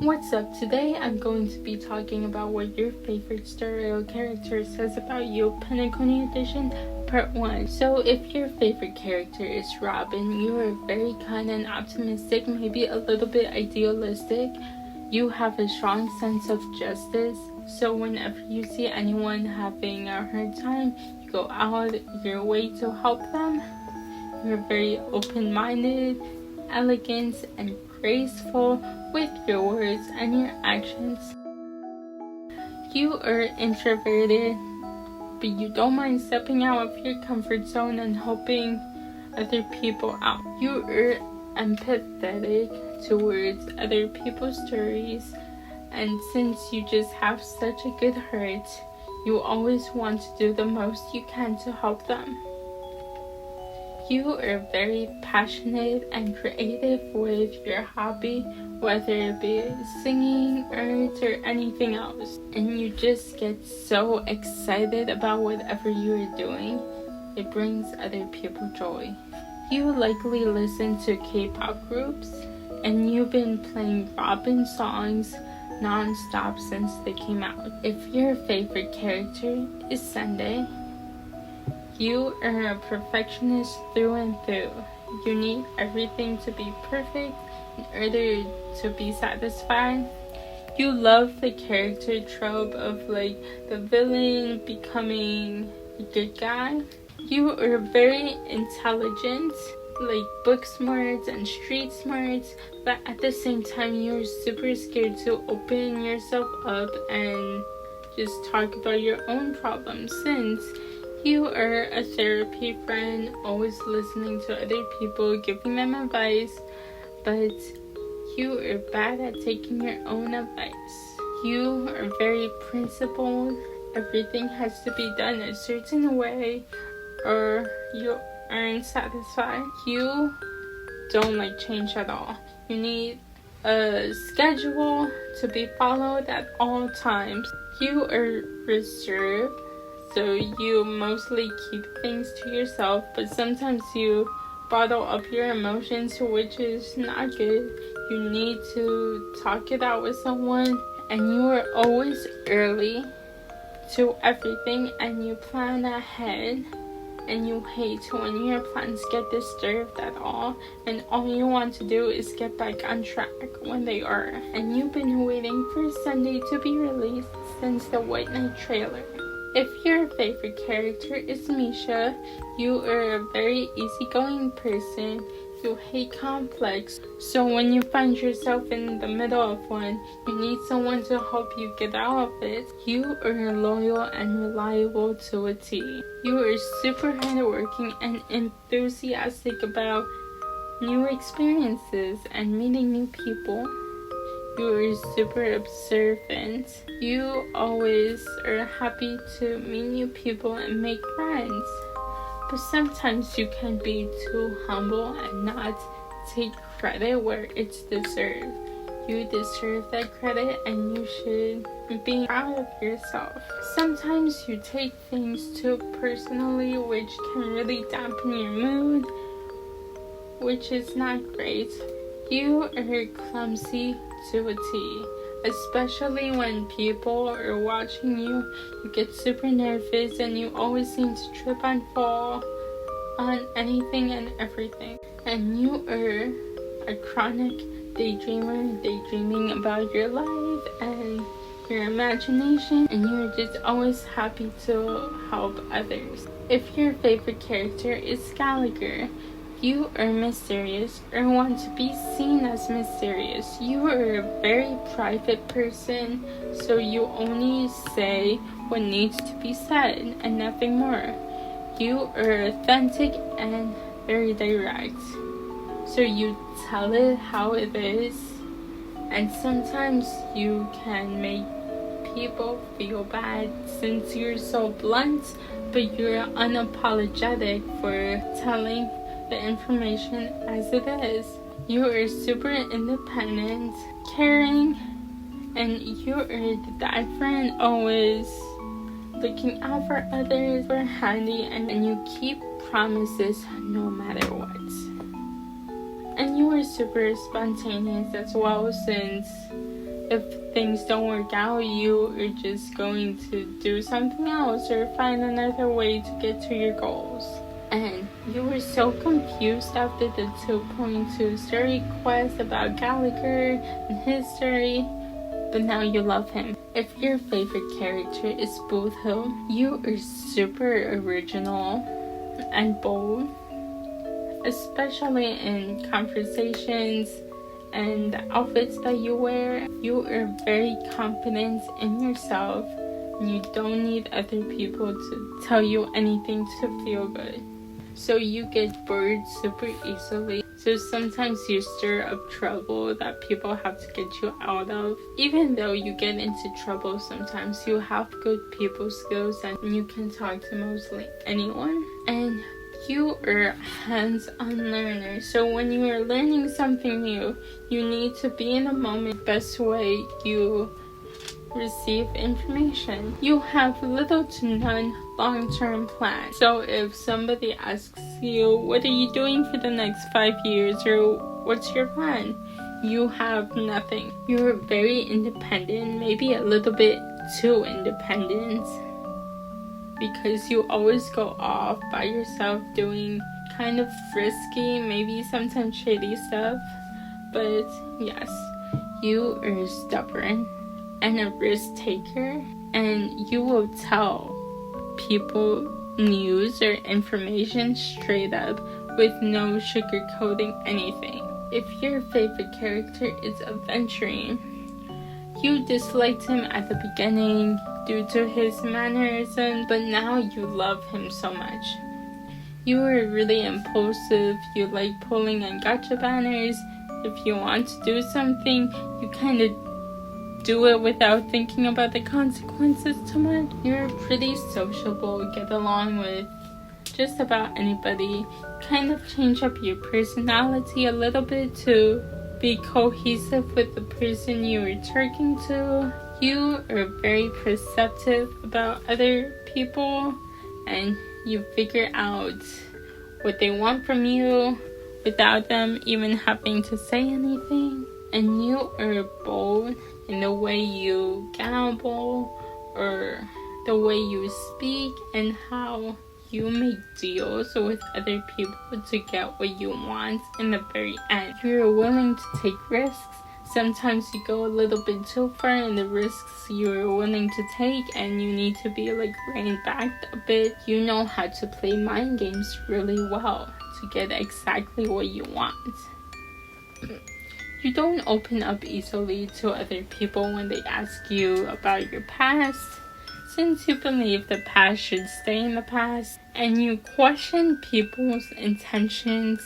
What's up? Today I'm going to be talking about what your favorite stereo character says about you, Penacony Edition, Part 1. So if your favorite character is Robin, you are very kind and optimistic, maybe a little bit idealistic. You have a strong sense of justice, so whenever you see anyone having a hard time, you go out your way to help them. You're very open-minded, elegant, and graceful with your words and your actions. You are introverted, but you don't mind stepping out of your comfort zone and helping other people out. You are empathetic towards other people's stories, and since you just have such a good heart, you always want to do the most you can to help them. You are very passionate and creative with your hobby, whether it be singing, art, or anything else. And you just get so excited about whatever you are doing. It brings other people joy. You likely listen to K-pop groups, and you've been playing Robin songs non-stop since they came out. If your favorite character is Sunday, you are a perfectionist through and through. You need everything to be perfect in order to be satisfied. You love the character trope of the villain becoming a good guy. You are very intelligent, book smarts and street smarts, but at the same time you're super scared to open yourself up and just talk about your own problems, since you are a therapy friend, always listening to other people, giving them advice, but you are bad at taking your own advice. You are very principled. Everything has to be done a certain way or you aren't satisfied. You don't like change at all. You need a schedule to be followed at all times. You are reserved, so you mostly keep things to yourself, but sometimes you bottle up your emotions, which is not good. You need to talk it out with someone, and you are always early to everything, and you plan ahead, and you hate when your plans get disturbed at all, and all you want to do is get back on track when they are. And you've been waiting for Sunday to be released since the White Knight trailer. If your favorite character is Misha, you are a very easygoing person. You hate conflicts, so when you find yourself in the middle of one, you need someone to help you get out of it. You are loyal and reliable to a T. You are super hardworking and enthusiastic about new experiences and meeting new people. You are super observant. You always are happy to meet new people and make friends. But sometimes you can be too humble and not take credit where it's deserved. You deserve that credit and you should be proud of yourself. Sometimes you take things too personally, which can really dampen your mood, which is not great. You are clumsy to a T. Especially when people are watching you, you get super nervous and you always seem to trip and fall on anything and everything. And you are a chronic daydreamer, daydreaming about your life and your imagination, and you're just always happy to help others. If your favorite character is Gallagher, you are mysterious or want to be seen as mysterious. You are a very private person, so you only say what needs to be said and nothing more. You are authentic and very direct, so you tell it how it is, and sometimes you can make people feel bad since you're so blunt, but you're unapologetic for telling the information as it is. You are super independent, caring, and you are the dad friend, always looking out for others, for handy, and you keep promises no matter what. And you are super spontaneous as well, since if things don't work out, you are just going to do something else or find another way to get to your goals. And you were so confused after the 2.2 story quest about Gallagher and his story, but now you love him. If your favorite character is Boothill, you are super original and bold, especially in conversations and the outfits that you wear. You are very confident in yourself, and you don't need other people to tell you anything to feel good. So you get bored super easily. So sometimes you stir up trouble that people have to get you out of. Even though you get into trouble sometimes, you have good people skills and you can talk to mostly anyone. And you are a hands-on learner. So when you are learning something new, you need to be in the moment. Best way you receive information. You have little to none long-term plan. So if somebody asks you, what are you doing for the next 5 years, or what's your plan? You have nothing. You're very independent, maybe a little bit too independent, because you always go off by yourself doing kind of risky, maybe sometimes shady stuff. But yes, you are stubborn and a risk taker, and you will tell people news or information straight up with no sugarcoating anything. If your favorite character is Aventurine, you disliked him at the beginning due to his mannerism, but now you love him so much. You are really impulsive, you like pulling on gacha banners. If you want to do something, you kind of do it without thinking about the consequences too much. You're pretty sociable, get along with just about anybody. Kind of change up your personality a little bit to be cohesive with the person you are talking to. You are very perceptive about other people, and you figure out what they want from you without them even having to say anything. And you are bold in the way you gamble or the way you speak and how you make deals with other people to get what you want in the very end. You're willing to take risks. Sometimes you go a little bit too far in the risks you're willing to take, and you need to be reined back a bit. You know how to play mind games really well to get exactly what you want. You don't open up easily to other people when they ask you about your past, since you believe the past should stay in the past, and you question people's intentions,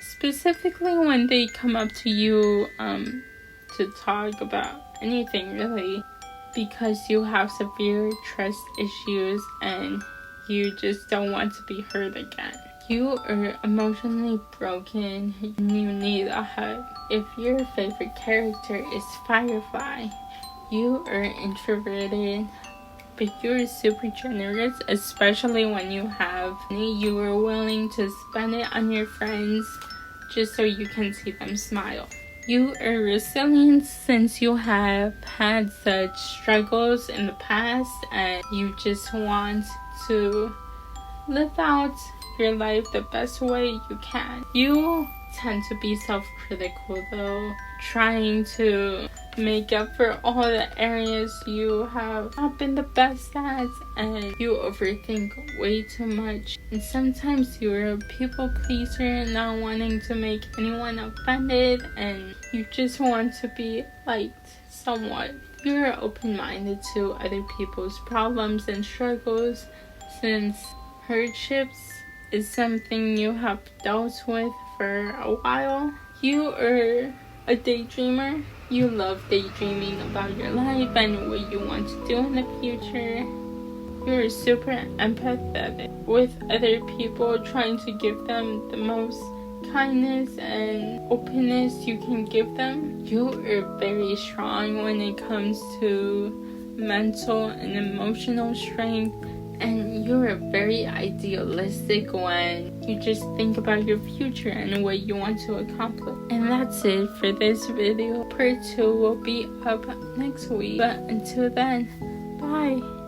specifically when they come up to you to talk about anything really, because you have severe trust issues and you just don't want to be hurt again. You are emotionally broken and you need a hug. If your favorite character is Firefly, you are introverted, but you're super generous, especially when you have money. You are willing to spend it on your friends just so you can see them smile. You are resilient since you have had such struggles in the past, and you just want to live out your life the best way you can. You tend to be self-critical though, trying to make up for all the areas you have not been the best at, and you overthink way too much. And sometimes you're a people pleaser, not wanting to make anyone offended, and you just want to be liked somewhat. You're open-minded to other people's problems and struggles, since hardships is something you have dealt with for a while. You are a daydreamer. You love daydreaming about your life and what you want to do in the future. You're super empathetic with other people, trying to give them the most kindness and openness you can give them. You are very strong when it comes to mental and emotional strength, and you're a very idealistic one. You just think about your future and what you want to accomplish. And that's it for this video. Part 2 will be up next week. But until then, bye.